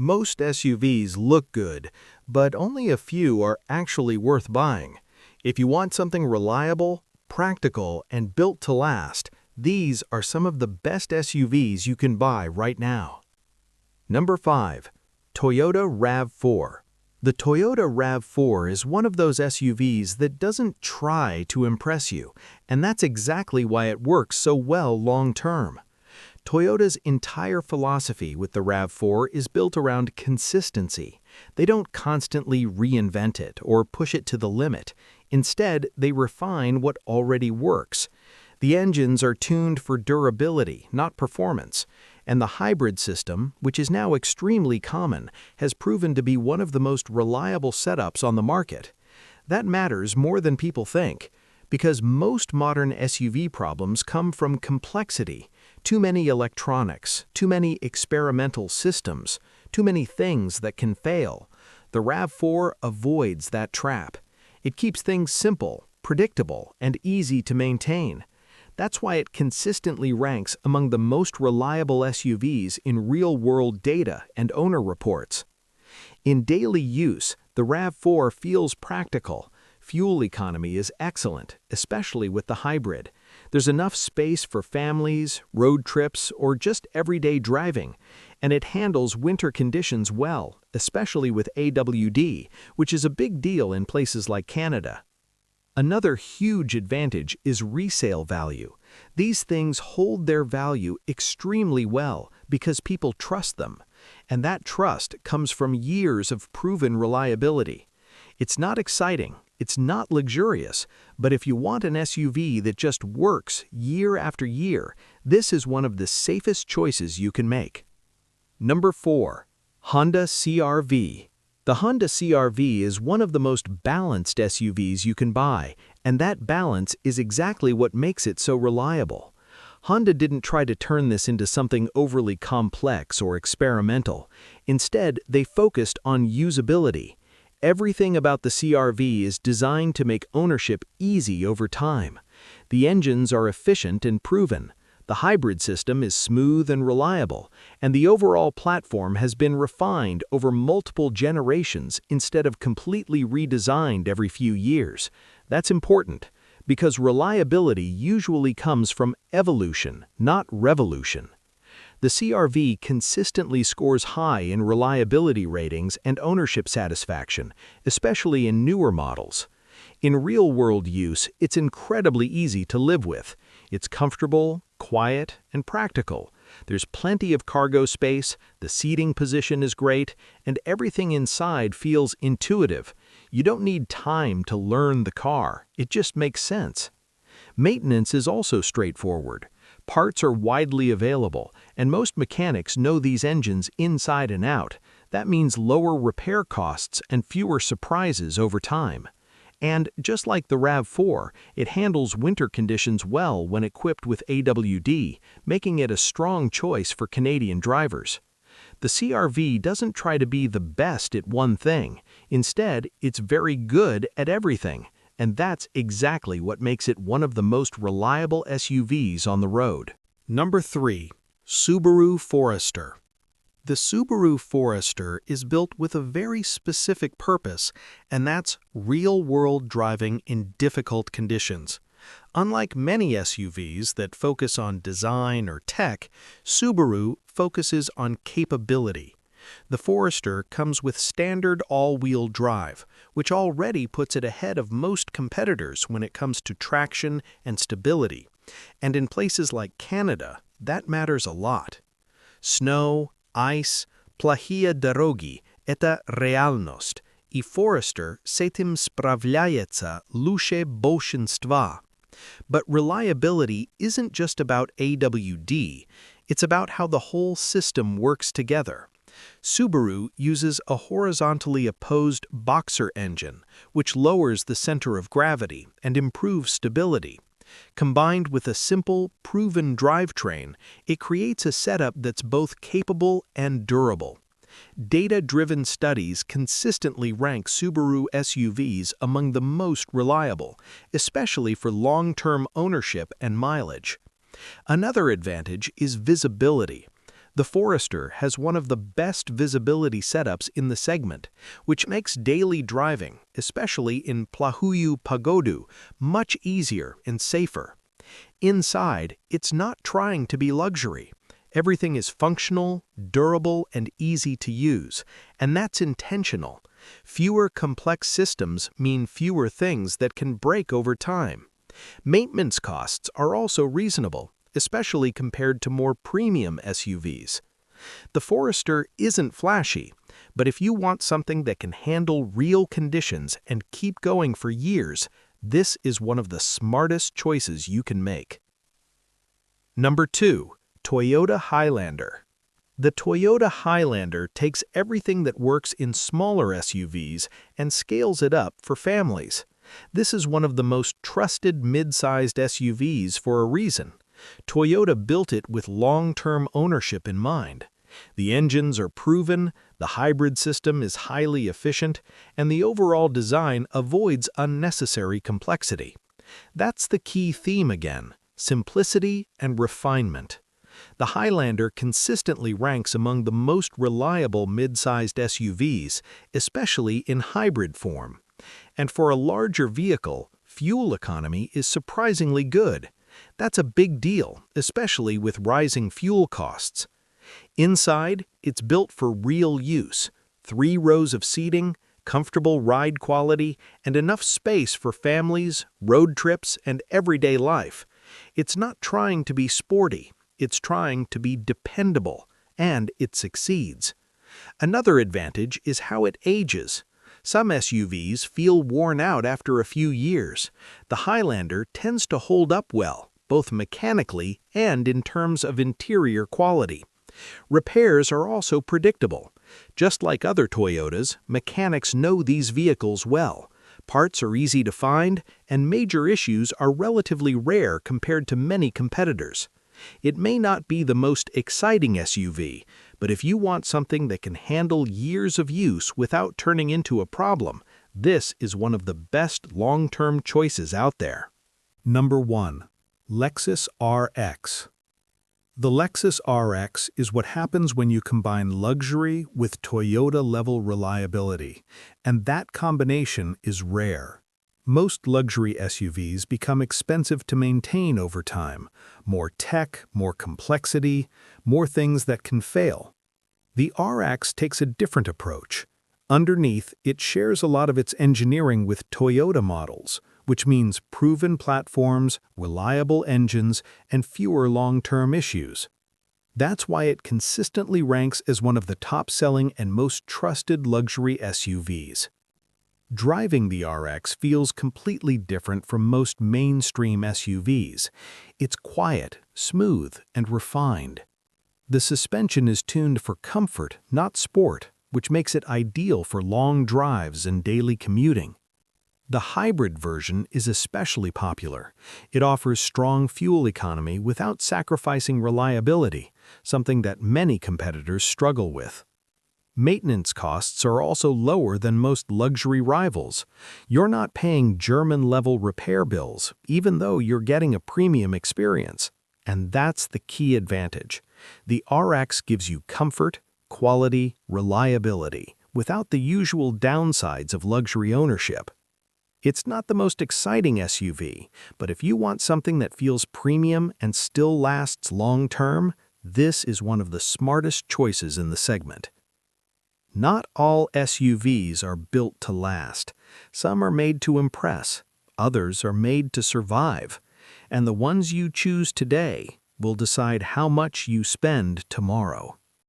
Most SUVs look good, but only a few are actually worth buying. If you want something reliable, practical, and built to last, these are some of the best SUVs you can buy right now. Number 5. Toyota RAV4. The Toyota RAV4 is one of those SUVs that doesn't try to impress you, and that's exactly why it works so well long-term. Toyota's entire philosophy with the RAV4 is built around consistency. They don't constantly reinvent it or push it to the limit. Instead, they refine what already works. The engines are tuned for durability, not performance. And the hybrid system, which is now extremely common, has proven to be one of the most reliable setups on the market. That matters more than people think, because most modern SUV problems come from complexity. Too many electronics, too many experimental systems, too many things that can fail. The RAV4 avoids that trap. It keeps things simple, predictable, and easy to maintain. That's why it consistently ranks among the most reliable SUVs in real-world data and owner reports. In daily use, the RAV4 feels practical. Fuel economy is excellent, especially with the hybrid. There's enough space for families, road trips, or just everyday driving, and it handles winter conditions well, especially with AWD, which is a big deal in places like Canada. Another huge advantage is resale value. These things hold their value extremely well because people trust them, and that trust comes from years of proven reliability. It's not exciting, it's not luxurious, but if you want an SUV that just works year after year, this is one of the safest choices you can make. Number 4. Honda CR-V. The Honda CR-V is one of the most balanced SUVs you can buy, and that balance is exactly what makes it so reliable. Honda didn't try to turn this into something overly complex or experimental. Instead, they focused on usability. Everything about the CR-V is designed to make ownership easy over time. The engines are efficient and proven. The hybrid system is smooth and reliable, and the overall platform has been refined over multiple generations instead of completely redesigned every few years. That's important, because reliability usually comes from evolution, not revolution. The CR-V consistently scores high in reliability ratings and ownership satisfaction, especially in newer models. In real-world use, it's incredibly easy to live with. It's comfortable, quiet, and practical. There's plenty of cargo space, the seating position is great, and everything inside feels intuitive. You don't need time to learn the car, it just makes sense. Maintenance is also straightforward. Parts are widely available, and most mechanics know these engines inside and out. That means lower repair costs and fewer surprises over time. And just like the RAV4, it handles winter conditions well when equipped with AWD, making it a strong choice for Canadian drivers. The CR-V doesn't try to be the best at one thing. Instead, it's very good at everything. And that's exactly what makes it one of the most reliable SUVs on the road. Number 3. Subaru Forester. The Subaru Forester is built with a very specific purpose, and that's real-world driving in difficult conditions. Unlike many SUVs that focus on design or tech, Subaru focuses on capability. The Forester comes with standard all-wheel drive, which already puts it ahead of most competitors when it comes to traction and stability. And in places like Canada, that matters a lot. Snow, ice, plahia dorogi eta realnost, I Forester se tym sprawляется luše bolszenstwa. But reliability isn't just about AWD, it's about how the whole system works together. Subaru uses a horizontally opposed boxer engine, which lowers the center of gravity and improves stability. Combined with a simple, proven drivetrain, it creates a setup that's both capable and durable. Data-driven studies consistently rank Subaru SUVs among the most reliable, especially for long-term ownership and mileage. Another advantage is visibility. The Forester has one of the best visibility setups in the segment, which makes daily driving, especially in Plahuyu Pagodu, much easier and safer. Inside, it's not trying to be luxury. Everything is functional, durable, and easy to use, and that's intentional. Fewer complex systems mean fewer things that can break over time. Maintenance costs are also reasonable, especially compared to more premium SUVs. The Forester isn't flashy, but if you want something that can handle real conditions and keep going for years, this is one of the smartest choices you can make. Number 2. Toyota Highlander. The Toyota Highlander takes everything that works in smaller SUVs and scales it up for families. This is one of the most trusted mid-sized SUVs for a reason. Toyota built it with long-term ownership in mind. The engines are proven, the hybrid system is highly efficient, and the overall design avoids unnecessary complexity. That's the key theme again: simplicity and refinement. The Highlander consistently ranks among the most reliable mid-sized SUVs, especially in hybrid form. And for a larger vehicle, fuel economy is surprisingly good. That's a big deal, especially with rising fuel costs. Inside, it's built for real use: 3 rows of seating, comfortable ride quality, and enough space for families, road trips, and everyday life. It's not trying to be sporty, it's trying to be dependable, and it succeeds. Another advantage is how it ages. Some SUVs feel worn out after a few years. The Highlander tends to hold up well, both mechanically and in terms of interior quality. Repairs are also predictable. Just like other Toyotas, mechanics know these vehicles well. Parts are easy to find, and major issues are relatively rare compared to many competitors. It may not be the most exciting SUV, but if you want something that can handle years of use without turning into a problem, this is one of the best long-term choices out there. Number 1. Lexus RX. The Lexus RX is what happens when you combine luxury with Toyota-level reliability, and that combination is rare. Most luxury SUVs become expensive to maintain over time. More tech, more complexity, more things that can fail. The RX takes a different approach. Underneath, it shares a lot of its engineering with Toyota models, which means proven platforms, reliable engines, and fewer long-term issues. That's why it consistently ranks as one of the top-selling and most trusted luxury SUVs. Driving the RX feels completely different from most mainstream SUVs. It's quiet, smooth, and refined. The suspension is tuned for comfort, not sport, which makes it ideal for long drives and daily commuting. The hybrid version is especially popular. It offers strong fuel economy without sacrificing reliability, something that many competitors struggle with. Maintenance costs are also lower than most luxury rivals. You're not paying German-level repair bills, even though you're getting a premium experience. And that's the key advantage. The RX gives you comfort, quality, reliability, without the usual downsides of luxury ownership. It's not the most exciting SUV, but if you want something that feels premium and still lasts long-term, this is one of the smartest choices in the segment. Not all SUVs are built to last. Some are made to impress, others are made to survive, and the ones you choose today will decide how much you spend tomorrow.